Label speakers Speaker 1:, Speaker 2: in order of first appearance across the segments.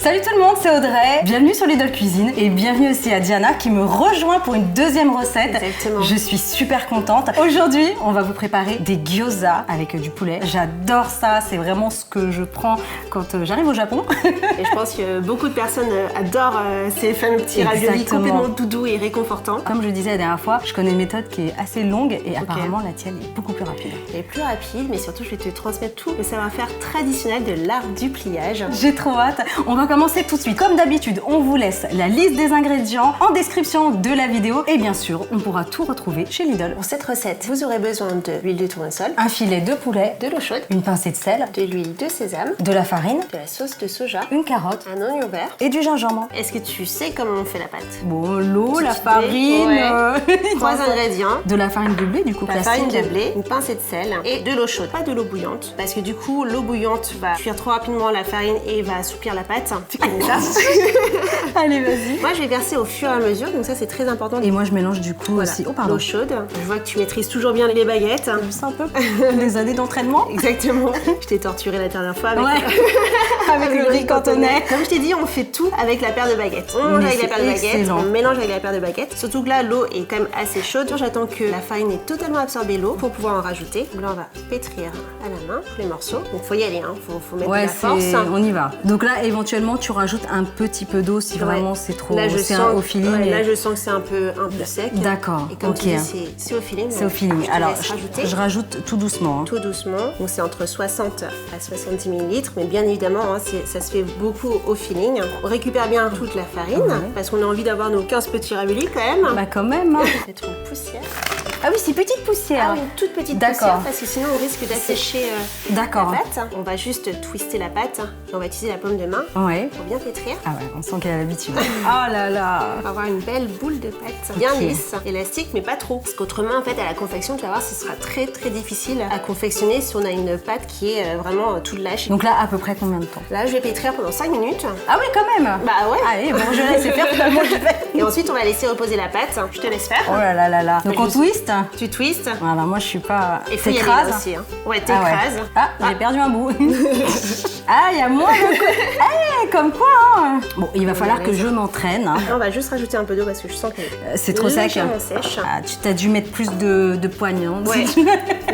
Speaker 1: Salut tout le monde, c'est Audrey. Bienvenue sur Lidl Cuisine et bienvenue aussi à Diana qui me rejoint pour une deuxième recette.
Speaker 2: Exactement.
Speaker 1: Je suis super contente. Aujourd'hui, on va vous préparer des gyoza avec du poulet. J'adore ça, c'est vraiment ce que je prends quand j'arrive au Japon.
Speaker 2: Et je pense que beaucoup de personnes adorent ces fameux petits raviolis complètement doudous et réconfortants.
Speaker 1: Comme je disais la dernière fois, je connais une méthode qui est assez longue et apparemment la tienne est beaucoup plus rapide.
Speaker 2: Elle est plus rapide, mais surtout je vais te transmettre tout le savoir-faire traditionnel de l'art du pliage.
Speaker 1: J'ai trop hâte. On va commencer tout de suite. Comme d'habitude, on vous laisse la liste des ingrédients en description de la vidéo. Et bien sûr, on pourra tout retrouver chez Lidl.
Speaker 2: Pour cette recette, vous aurez besoin de l'huile de tournesol,
Speaker 1: Un filet de poulet,
Speaker 2: de l'eau chaude,
Speaker 1: une pincée de sel,
Speaker 2: de l'huile de sésame,
Speaker 1: de la farine,
Speaker 2: de la sauce de soja,
Speaker 1: une carotte
Speaker 2: un oignon vert.
Speaker 1: et du gingembre.
Speaker 2: Est-ce que tu sais comment on fait la pâte?
Speaker 1: Bon, l'eau, la
Speaker 2: Petite
Speaker 1: farine,
Speaker 2: idée, Trois ingrédients.
Speaker 1: de la farine de blé du coup
Speaker 2: La
Speaker 1: classique.
Speaker 2: farine de blé, une pincée de sel et de l'eau chaude, pas de l'eau bouillante. Parce que du coup, l'eau bouillante va cuire trop rapidement la farine et va assouplir la pâte. Tu connais ça?
Speaker 1: Allez, vas-y.
Speaker 2: Moi, je vais verser au fur et à mesure, donc ça, c'est très important.
Speaker 1: Et moi, je mélange du coup
Speaker 2: Voilà.
Speaker 1: aussi. Oh, pardon.
Speaker 2: L'eau chaude. Je vois que tu maîtrises toujours bien les baguettes.
Speaker 1: C'est un peu des années d'entraînement.
Speaker 2: Exactement. Je t'ai torturé la dernière fois avec,
Speaker 1: Avec le riz cantonais.
Speaker 2: Comme je t'ai dit, on fait tout avec la paire de baguettes. On mange
Speaker 1: Mais
Speaker 2: avec la
Speaker 1: c'est
Speaker 2: paire de baguettes,
Speaker 1: excellent.
Speaker 2: on mélange avec la paire de baguettes. Surtout que là, l'eau est quand même assez chaude. J'attends que la farine ait totalement absorbé l'eau pour pouvoir en rajouter. Donc là, on va pétrir à la main tous les morceaux. Donc faut y aller, hein. Faut mettre de
Speaker 1: Ouais,
Speaker 2: la force.
Speaker 1: on y va. Donc là, éventuellement, tu rajoutes un petit peu d'eau si vraiment c'est trop.
Speaker 2: Là, je
Speaker 1: c'est
Speaker 2: sens,
Speaker 1: au feeling.
Speaker 2: ouais,
Speaker 1: et-
Speaker 2: là, je sens que c'est un peu sec.
Speaker 1: D'accord,
Speaker 2: Et comme
Speaker 1: ok.
Speaker 2: tu dis, c'est au feeling.
Speaker 1: C'est au feeling.
Speaker 2: Je te
Speaker 1: Alors,
Speaker 2: laisse rajouter.
Speaker 1: je rajoute tout doucement. Hein.
Speaker 2: Tout doucement. Donc c'est entre 60 à 70 ml, mais bien évidemment, hein, ça se fait beaucoup au feeling. On récupère bien toute la farine, parce qu'on a envie d'avoir nos 15 petits raviolis quand même.
Speaker 1: Bah quand même. Hein.
Speaker 2: Mettre une poussière.
Speaker 1: Ah oui, c'est petite poussière.
Speaker 2: Ah oui, une toute petite
Speaker 1: D'accord.
Speaker 2: poussière, parce que sinon on risque d'assécher la
Speaker 1: D'accord.
Speaker 2: pâte. On va juste twister la pâte. Et on va utiliser la paume de main
Speaker 1: Ouais.
Speaker 2: pour bien pétrir.
Speaker 1: Ah ouais, on sent qu'elle a l'habitude. Oh là là.
Speaker 2: On va avoir une belle boule de pâte, bien lisse, élastique, mais pas trop. Parce qu'autrement, en fait, à la confection, tu vas voir, ce sera très très difficile à confectionner si on a une pâte qui est vraiment toute lâche.
Speaker 1: Donc là, à peu près combien de temps?
Speaker 2: Là, je vais pétrir pendant 5 minutes.
Speaker 1: Ah oui, quand même.
Speaker 2: Bah ouais.
Speaker 1: Allez, bon, je laisse faire finalement. Je fais.
Speaker 2: Et ensuite, on va laisser reposer la pâte. Je te laisse faire.
Speaker 1: Oh là là là là. Donc on
Speaker 2: Juste-
Speaker 1: twist.
Speaker 2: Tu twistes.
Speaker 1: Voilà, moi je suis pas.
Speaker 2: Et faut y aller
Speaker 1: T'écrases.
Speaker 2: là aussi. Hein. Ouais,
Speaker 1: Ah ouais.
Speaker 2: t'écrases.
Speaker 1: Ah, j'ai perdu un bout. Ah, il y a moins de. Eh, comme quoi, hein. Bon, il va falloir que je m'entraîne. Hein.
Speaker 2: Là, on va juste rajouter un peu d'eau parce que je sens que
Speaker 1: C'est trop sec.
Speaker 2: légèrement sèche.
Speaker 1: Ah, tu t'as dû mettre plus de poignons.
Speaker 2: Ouais.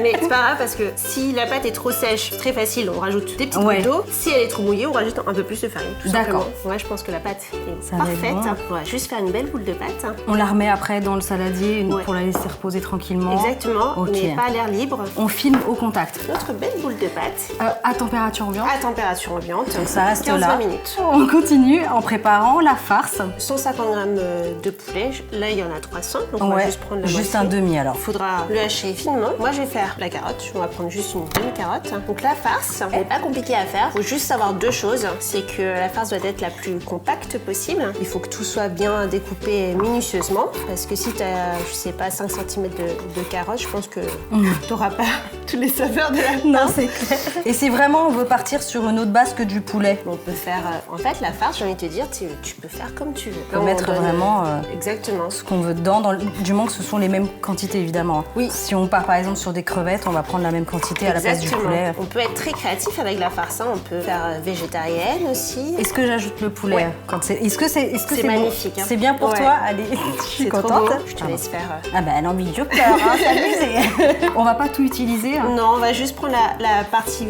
Speaker 2: Mais c'est pas grave parce que si la pâte est trop sèche, très facile, on rajoute des petites
Speaker 1: Ouais.
Speaker 2: gouttes d'eau. Si elle est trop mouillée, on rajoute un peu plus de farine. Tout
Speaker 1: D'accord.
Speaker 2: simplement. Ouais, je pense que la pâte est
Speaker 1: Ça va être
Speaker 2: parfaite.
Speaker 1: bon.
Speaker 2: On va juste faire une belle boule de pâte.
Speaker 1: On la remet après dans le saladier
Speaker 2: Ouais.
Speaker 1: pour la laisser reposer tranquillement.
Speaker 2: Exactement,
Speaker 1: Ok.
Speaker 2: mais pas à l'air libre.
Speaker 1: On filme au contact.
Speaker 2: Notre belle boule de pâte
Speaker 1: À température ambiante.
Speaker 2: à température ambiante.
Speaker 1: Donc ça reste
Speaker 2: 15-20
Speaker 1: là.
Speaker 2: minutes.
Speaker 1: On continue en préparant la farce.
Speaker 2: 150 g de poulet, là il y en a 300, donc on va
Speaker 1: Ouais,
Speaker 2: juste prendre la
Speaker 1: juste
Speaker 2: moitié.
Speaker 1: un demi alors.
Speaker 2: Il faudra le hacher finement. Moi je vais faire la carotte, on va prendre juste une demi-carotte. Donc la farce, elle n'est pas compliquée à faire. Il faut juste savoir deux choses, c'est que la farce doit être la plus compacte possible. Il faut que tout soit bien découpé minutieusement, parce que si tu as, je sais pas, 5 cm de carotte, je pense que tu n'auras pas toutes les saveurs de la farce.
Speaker 1: Non, c'est clair. Et si vraiment on veut partir sur une autre base que du poulet,
Speaker 2: On peut faire, en fait la farce, j'ai envie de te dire, tu peux faire comme tu veux.
Speaker 1: on peut mettre vraiment
Speaker 2: Exactement.
Speaker 1: ce qu'on veut dedans, du moment que ce sont les mêmes quantités évidemment.
Speaker 2: Oui.
Speaker 1: Si on part par exemple sur des crevettes, on va prendre la même quantité à la place du poulet.
Speaker 2: On peut être très créatif avec la farce, hein. On peut faire végétarienne aussi.
Speaker 1: Est-ce que j'ajoute le poulet
Speaker 2: Ouais.
Speaker 1: quand c'est... Est-ce que c'est
Speaker 2: C'est
Speaker 1: bon
Speaker 2: magnifique, hein.
Speaker 1: C'est bien pour
Speaker 2: Ouais.
Speaker 1: toi? Allez, je suis
Speaker 2: C'est trop
Speaker 1: contente.
Speaker 2: beau. Je te laisse faire.
Speaker 1: Ah bah non, mais je pleure, hein, s'amuser. On va pas tout utiliser. Hein.
Speaker 2: Non, on va juste prendre la partie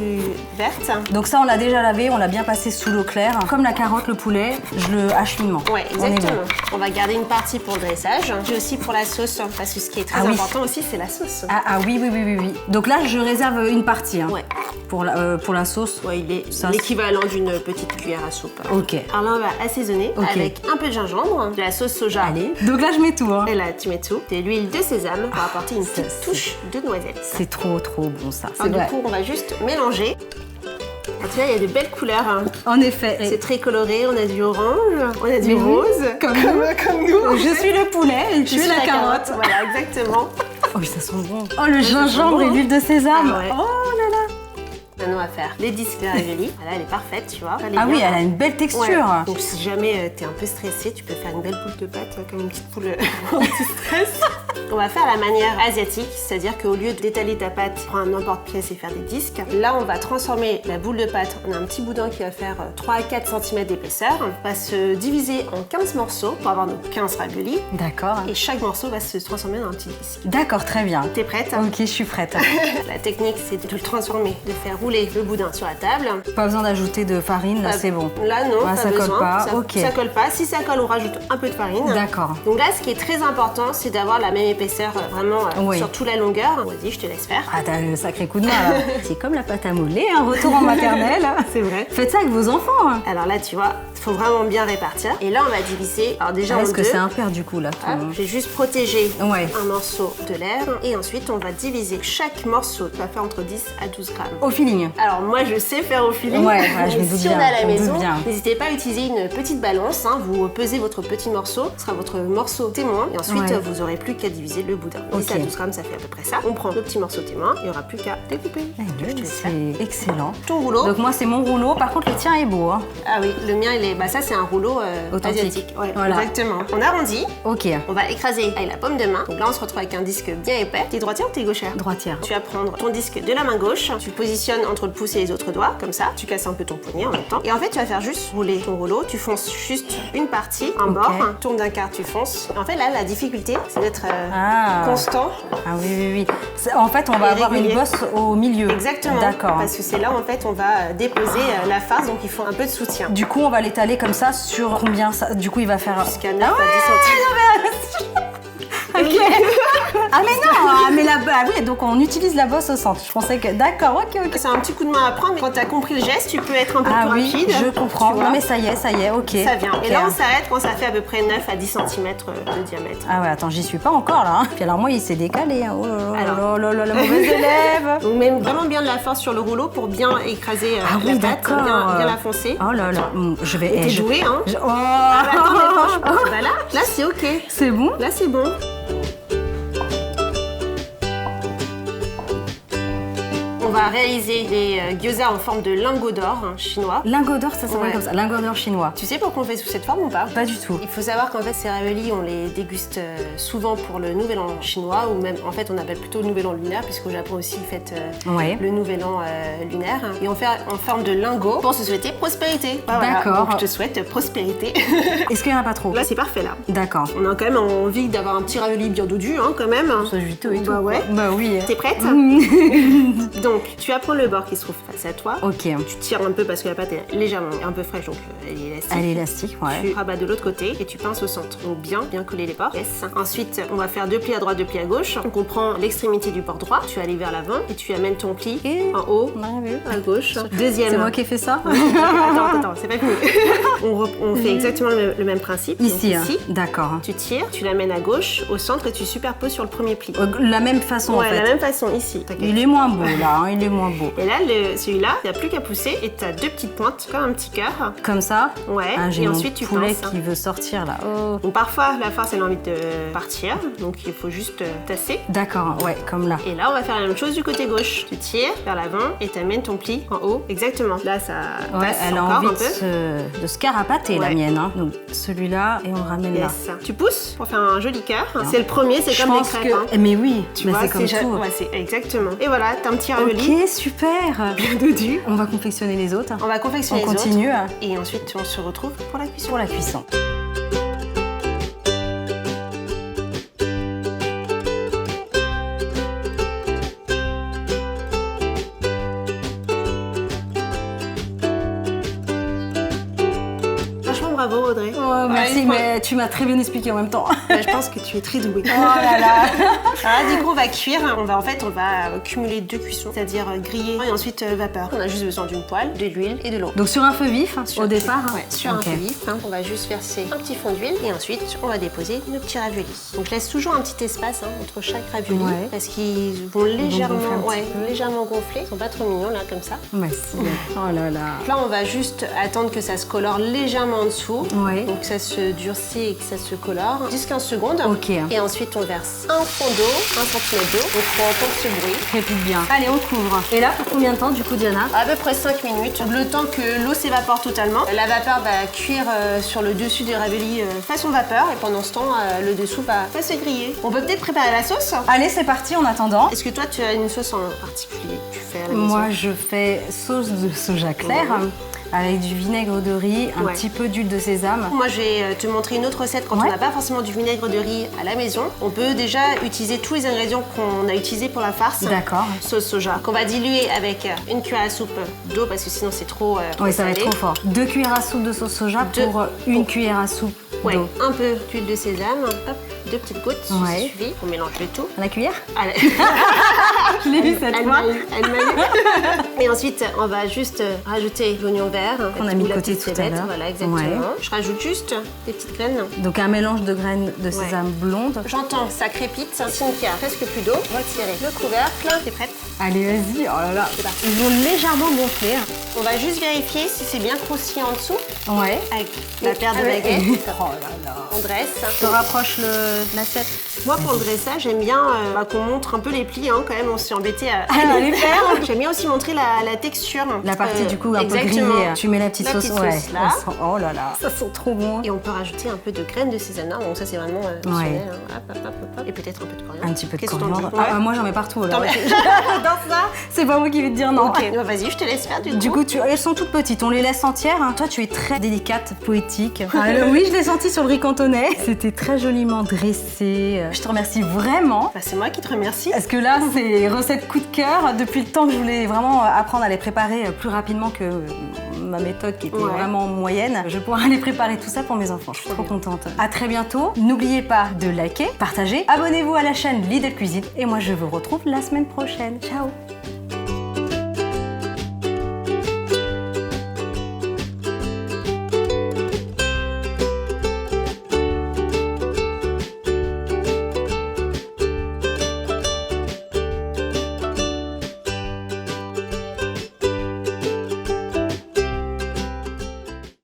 Speaker 2: verte.
Speaker 1: Donc ça, on l'a déjà lavé, on l'a bien passé sous l'eau claire. Comme la carotte, le poulet, je le hache finement.
Speaker 2: Ouais,
Speaker 1: On est
Speaker 2: exactement.
Speaker 1: bon.
Speaker 2: On va garder une partie pour le dressage, puis aussi pour la sauce, parce que ce qui est très
Speaker 1: Ah oui.
Speaker 2: important aussi, c'est la sauce.
Speaker 1: Ah oui. Donc là, je réserve une partie hein,
Speaker 2: Ouais.
Speaker 1: pour la sauce.
Speaker 2: Ouais, il est
Speaker 1: Ça,
Speaker 2: l'équivalent d'une petite cuillère à soupe.
Speaker 1: Ok.
Speaker 2: Alors là, on va assaisonner
Speaker 1: Ok.
Speaker 2: avec un peu de gingembre, de la sauce soja.
Speaker 1: Allez. Donc là, je mets tout. Hein.
Speaker 2: Et là, tu mets tout. De l'huile de sésame pour apporter une petite
Speaker 1: c'est-
Speaker 2: touche de noisette.
Speaker 1: C'est trop bon ça. C'est
Speaker 2: Alors,
Speaker 1: vrai.
Speaker 2: du coup, on va juste mélanger. Ah, tu vois, il y a de belles couleurs. Hein.
Speaker 1: En effet.
Speaker 2: C'est très coloré, on a du orange, on a du
Speaker 1: Mais oui,
Speaker 2: rose.
Speaker 1: comme nous. Je suis le poulet et tu
Speaker 2: Je
Speaker 1: es
Speaker 2: suis
Speaker 1: la carotte.
Speaker 2: Voilà, exactement.
Speaker 1: Oh, mais ça sent bon. Oh, le gingembre
Speaker 2: bon,
Speaker 1: et
Speaker 2: hein.
Speaker 1: l'huile de sésame.
Speaker 2: Ah ouais.
Speaker 1: Oh là là.
Speaker 2: Maintenant, on va faire les disques de ravioli. Voilà, elle est parfaite, tu vois. Elle est
Speaker 1: Ah
Speaker 2: bien.
Speaker 1: oui, elle a une belle texture.
Speaker 2: Ouais. Donc, si jamais t'es un peu stressé, tu peux faire une belle boule de pâte, comme une petite boule anti-stress. On va faire la manière asiatique, c'est-à-dire qu'au lieu d'étaler ta pâte, prendre un emporte-pièce et faire des disques, là on va transformer la boule de pâte en un petit boudin qui va faire 3 à 4 cm d'épaisseur. On va se diviser en 15 morceaux pour avoir nos 15 raviolis.
Speaker 1: D'accord.
Speaker 2: Et chaque morceau va se transformer en un petit disque.
Speaker 1: D'accord, très bien.
Speaker 2: T'es prête?
Speaker 1: Ok, je suis prête.
Speaker 2: La technique, c'est de le transformer, de faire rouler le boudin sur la table.
Speaker 1: Pas besoin d'ajouter de farine, là c'est bon.
Speaker 2: Là non, pas
Speaker 1: ça
Speaker 2: besoin.
Speaker 1: colle pas,
Speaker 2: Ça,
Speaker 1: ok.
Speaker 2: ça colle pas. Si ça colle, on rajoute un peu de farine.
Speaker 1: D'accord.
Speaker 2: Donc là, ce qui est très important, c'est d'avoir la même épaisseur vraiment
Speaker 1: Oui.
Speaker 2: sur toute la longueur. Vas-y, je te laisse faire.
Speaker 1: Ah, t'as un sacré coup de main là. C'est comme la pâte à modeler, un retour en maternelle.
Speaker 2: C'est vrai.
Speaker 1: Faites ça avec vos enfants. Hein.
Speaker 2: Alors là, tu vois, il faut vraiment bien répartir. Et là, on va diviser. Alors déjà en
Speaker 1: Est-ce que
Speaker 2: deux.
Speaker 1: c'est impair du coup là
Speaker 2: Hop, je vais juste protéger
Speaker 1: Ouais.
Speaker 2: un morceau de l'air. Et ensuite, on va diviser chaque morceau. Tu vas faire entre 10 à 12 grammes.
Speaker 1: Au feeling.
Speaker 2: Alors moi, je sais faire au feeling.
Speaker 1: Ouais, je me
Speaker 2: Mais
Speaker 1: doute
Speaker 2: si
Speaker 1: bien,
Speaker 2: on est à la
Speaker 1: je me doute
Speaker 2: maison,
Speaker 1: bien.
Speaker 2: n'hésitez pas à utiliser une petite balance. Hein. Vous pesez votre petit morceau. Ce sera votre morceau témoin. Et ensuite,
Speaker 1: Ouais.
Speaker 2: vous aurez plus qu'à diviser le boudin.
Speaker 1: Ok.
Speaker 2: 10 à 12 grammes, ça fait à peu près ça. On prend le petit morceau témoin. Il n'y aura plus qu'à découper. Je te laisse faire.
Speaker 1: C'est excellent.
Speaker 2: Ton rouleau.
Speaker 1: Donc moi c'est mon rouleau, par contre le tien est beau. Hein.
Speaker 2: Ah oui, le mien, il est. Bah ça, c'est un rouleau
Speaker 1: Authentique.
Speaker 2: asiatique. Ouais,
Speaker 1: Voilà.
Speaker 2: exactement. On arrondit.
Speaker 1: Ok.
Speaker 2: On va écraser avec la paume de main. Donc là, on se retrouve avec un disque bien épais. T'es droitière ou t'es gauchère?
Speaker 1: Droitière.
Speaker 2: Tu vas prendre ton disque de la main gauche, tu le positionnes entre le pouce et les autres doigts, comme ça. Tu casses un peu ton poignet en même temps. Et en fait, tu vas faire juste rouler ton rouleau. Tu fonces juste une partie, un bord. Tourne d'un quart, tu fonces. En fait, là, la difficulté, c'est d'être constant.
Speaker 1: Ah oui, oui, oui. En fait, on va
Speaker 2: Et
Speaker 1: avoir
Speaker 2: régulier.
Speaker 1: une bosse au milieu.
Speaker 2: Exactement.
Speaker 1: D'accord.
Speaker 2: Parce que c'est là, en fait, on va déposer la farce, donc il faut un peu de soutien.
Speaker 1: Du coup, on va l'étaler comme ça sur combien ça... Du coup, il va faire...
Speaker 2: Jusqu'à 9 à 10 cm.
Speaker 1: Ok. Ah mais non, mais ah oui, donc on utilise la bosse au centre. Je pensais que... D'accord, ok, ok.
Speaker 2: C'est un petit coup de main à prendre, mais quand tu as compris le geste, tu peux être un peu
Speaker 1: Ah
Speaker 2: plus
Speaker 1: oui,
Speaker 2: rapide.
Speaker 1: je comprends.
Speaker 2: tu vois.
Speaker 1: Non mais ça y est, ok.
Speaker 2: Ça vient.
Speaker 1: Ok.
Speaker 2: Et là, on s'arrête quand ça fait à peu près 9 à 10 cm de diamètre.
Speaker 1: Ah ouais, attends, j'y suis pas encore là. Hein. Puis alors moi, il s'est décalé. Hein. Oh là là,
Speaker 2: Alors.
Speaker 1: là là, la mauvaise élève.
Speaker 2: Donc, mets vraiment bien de la force sur le rouleau pour bien écraser
Speaker 1: Ah
Speaker 2: la
Speaker 1: oui,
Speaker 2: pâte,
Speaker 1: d'accord.
Speaker 2: bien la foncer.
Speaker 1: Oh là là, je vais...
Speaker 2: T'es douée, hein?
Speaker 1: Oh
Speaker 2: Ah bah, attends, mais franchement, bah là, c'est ok.
Speaker 1: C'est bon?
Speaker 2: Là, c'est bon. On va réaliser les gyoza en forme de lingot d'or chinois.
Speaker 1: Lingot d'or, ça s'appelle
Speaker 2: Ouais.
Speaker 1: comme ça. Lingot d'or chinois.
Speaker 2: Tu sais pourquoi on fait sous cette forme ou pas?
Speaker 1: Pas du tout.
Speaker 2: Il faut savoir qu'en fait ces raviolis on les déguste souvent pour le nouvel an chinois ou même en fait on appelle plutôt le nouvel an lunaire puisqu'au Japon aussi ils fêtent
Speaker 1: Ouais.
Speaker 2: le nouvel an lunaire et on fait en forme de lingot pour se souhaiter prospérité.
Speaker 1: D'accord.
Speaker 2: Donc je te souhaite prospérité.
Speaker 1: Est-ce qu'il y en a pas trop?
Speaker 2: Là c'est parfait là.
Speaker 1: D'accord.
Speaker 2: On a quand même envie d'avoir un petit ravioli bien dodu quand même.
Speaker 1: Ça juteux et tout.
Speaker 2: Bah ouais.
Speaker 1: quoi. Bah oui.
Speaker 2: T'es prête? Donc tu apprends le bord qui se trouve face à toi.
Speaker 1: Ok.
Speaker 2: Tu tires un peu parce que la pâte est légèrement un peu fraîche donc elle est élastique.
Speaker 1: Elle est élastique, ouais.
Speaker 2: Tu rabats de l'autre côté et tu pinces au centre. Donc bien coller les bords. Yes. Ensuite, on va faire 2 plis à droite, 2 plis à gauche. Donc on prend l'extrémité du bord droit, tu aller vers l'avant et tu amènes ton pli
Speaker 1: Et
Speaker 2: en haut,
Speaker 1: on a rien vu.
Speaker 2: à gauche. Deuxième.
Speaker 1: C'est moi qui ai fait ça?
Speaker 2: Attends, c'est pas fini. on fait exactement le même principe. Donc
Speaker 1: Ici, hein. D'accord.
Speaker 2: Tu tires, tu l'amènes à gauche, au centre et tu superposes sur le premier pli.
Speaker 1: La même façon, en
Speaker 2: Ouais,
Speaker 1: fait.
Speaker 2: la même façon ici.
Speaker 1: Il est moins beau, là. Hein, il est moins beau.
Speaker 2: Et là, celui-là, il n'y a plus qu'à pousser et tu as 2 petites pointes, comme un petit cœur.
Speaker 1: Comme ça?
Speaker 2: Ouais,
Speaker 1: Ah, j'ai
Speaker 2: et
Speaker 1: mon
Speaker 2: ensuite tu
Speaker 1: poulet
Speaker 2: pinces.
Speaker 1: qui veut sortir, là. Oh.
Speaker 2: Donc parfois, la farce, elle a envie de partir, donc il faut juste tasser.
Speaker 1: D'accord, ouais, comme là.
Speaker 2: Et là, on va faire la même chose du côté gauche. Tu tires vers l'avant et tu amènes ton pli en haut. Exactement. Là, ça
Speaker 1: Ouais,
Speaker 2: passe
Speaker 1: elle a
Speaker 2: encore
Speaker 1: envie
Speaker 2: un peu.
Speaker 1: de se carapater, la
Speaker 2: Ouais.
Speaker 1: mienne. Hein. Donc celui-là, et on ramène là.
Speaker 2: Yes. Tu pousses pour faire un joli cœur. C'est le premier, c'est
Speaker 1: Je
Speaker 2: comme les
Speaker 1: pense
Speaker 2: crêpes.
Speaker 1: que...
Speaker 2: Hein.
Speaker 1: Mais oui,
Speaker 2: Tu
Speaker 1: mais
Speaker 2: vois,
Speaker 1: c'est comme tout.
Speaker 2: Ouais, c'est exactement. Et voilà, t'as un petit ravioli.
Speaker 1: Ok, super.
Speaker 2: Bien dodu.
Speaker 1: On va confectionner les autres.
Speaker 2: On va confectionner
Speaker 1: On
Speaker 2: les
Speaker 1: continue.
Speaker 2: autres. Et ensuite, on se retrouve pour la cuisson.
Speaker 1: Pour la cuisson.
Speaker 2: Franchement, bravo Audrey.
Speaker 1: Oh, merci,
Speaker 2: Ouais,
Speaker 1: mais tu m'as très bien expliqué en même temps.
Speaker 2: bah, je pense que tu es très douée.
Speaker 1: Oh là là.
Speaker 2: Alors là, du coup, on va cuire. On va cumuler 2 cuissons, c'est-à-dire griller et ensuite vapeur. On a juste besoin d'une poêle, de l'huile et de l'eau.
Speaker 1: Donc sur un feu vif,
Speaker 2: Sur
Speaker 1: au
Speaker 2: un feu-
Speaker 1: départ?
Speaker 2: Ouais, sur
Speaker 1: Ok.
Speaker 2: un feu vif. On va juste verser un petit fond d'huile et ensuite on va déposer nos petits raviolis. Donc je laisse toujours un petit espace entre chaque ravioli
Speaker 1: Ouais.
Speaker 2: parce qu'ils vont
Speaker 1: gonfler
Speaker 2: légèrement,
Speaker 1: un petit peu.
Speaker 2: légèrement gonfler. Ils sont pas trop mignons là comme ça.
Speaker 1: Merci. Oh là là.
Speaker 2: Donc là, on va juste attendre que ça se colore légèrement en dessous.
Speaker 1: Ouais.
Speaker 2: Donc ça se se durcit et que ça se colore. 10-15 secondes.
Speaker 1: Ok.
Speaker 2: Et ensuite, on verse un fond d'eau, 1 cm d'eau. Donc, on entend ce bruit.
Speaker 1: Crépite bien. Allez, on couvre. Et là, pour combien de temps, du coup, Diana?
Speaker 2: À peu près 5 minutes. Le temps que l'eau s'évapore totalement. La vapeur va cuire sur le dessus du ravioli façon vapeur. Et pendant ce temps, le dessous va se griller. On peut peut-être préparer la sauce.
Speaker 1: Allez, c'est parti en attendant.
Speaker 2: Est-ce que toi, tu as une sauce en particulier que tu fais à la maison?
Speaker 1: Moi, je fais sauce de soja clair. Avec du vinaigre de riz, un petit peu d'huile de sésame.
Speaker 2: Moi, je vais te montrer une autre recette quand on n'a pas forcément du vinaigre de riz à la maison. On peut déjà utiliser tous les ingrédients qu'on a utilisés pour la farce.
Speaker 1: D'accord.
Speaker 2: Sauce soja, qu'on va diluer avec une cuillère à soupe d'eau parce que sinon c'est trop
Speaker 1: Oui, ça va
Speaker 2: salé.
Speaker 1: être trop fort. 2 cuillères à soupe de sauce soja pour une cuillère à soupe d'eau.
Speaker 2: Un peu d'huile de sésame, hop, 2 petites gouttes, ça suffit. On mélange le tout.
Speaker 1: À la cuillère?
Speaker 2: Allez.
Speaker 1: Je l'ai vu cette fois.
Speaker 2: Elle m'a eu. Et ensuite, on va juste rajouter l'oignon vert.
Speaker 1: On a mis de côté tout à l'heure.
Speaker 2: Voilà, exactement. Ouais. Je rajoute juste des petites graines.
Speaker 1: Donc un mélange de graines de sésame blonde.
Speaker 2: J'entends, ça crépite. Signe qu'il y a presque plus d'eau. Retirer le couvercle. T'es prête?
Speaker 1: Allez, vas-y. Oh là là. Ils vont légèrement gonfler.
Speaker 2: On va juste vérifier si c'est bien croustillant en dessous.
Speaker 1: Ouais.
Speaker 2: Avec la paire de baguettes.
Speaker 1: Oh là là.
Speaker 2: On dresse.
Speaker 1: Je rapproche l'assiette.
Speaker 2: Moi, pour le dressage, j'aime bien qu'on montre un peu les plis. Quand même, on s'est embêté à les faire. J'aime bien aussi montrer la texture.
Speaker 1: La partie du coup un peu grillée. Tu mets la petite sauce.
Speaker 2: Là.
Speaker 1: Oh là là. Ça sent trop bon.
Speaker 2: Et on peut rajouter un peu de graines de sésame. Donc ça, c'est vraiment optionnel. Hop, hop, hop, hop. Et peut-être un peu de coriandre.
Speaker 1: Un petit peu de
Speaker 2: Qu'est-ce que
Speaker 1: coriandre.
Speaker 2: t'en dis?
Speaker 1: Moi, j'en mets partout. J'adore ça. C'est pas moi qui vais te dire non.
Speaker 2: Ok, vas-y, je te laisse faire
Speaker 1: Du coup, elles sont toutes petites. On les laisse entières. Toi, tu es très délicate, poétique. Oui, je l'ai senti sur le riz cantonais. C'était très joliment dressé. Je te remercie vraiment.
Speaker 2: C'est moi qui te remercie.
Speaker 1: Parce que là, c'est recette coup de cœur. Depuis le temps que je voulais vraiment apprendre à les préparer plus rapidement que ma méthode qui était vraiment moyenne, je pourrais aller préparer tout ça pour mes enfants. Je suis trop contente. À très bientôt. N'oubliez pas de liker, partager, abonnez-vous à la chaîne Lidl Cuisine et moi je vous retrouve la semaine prochaine. Ciao.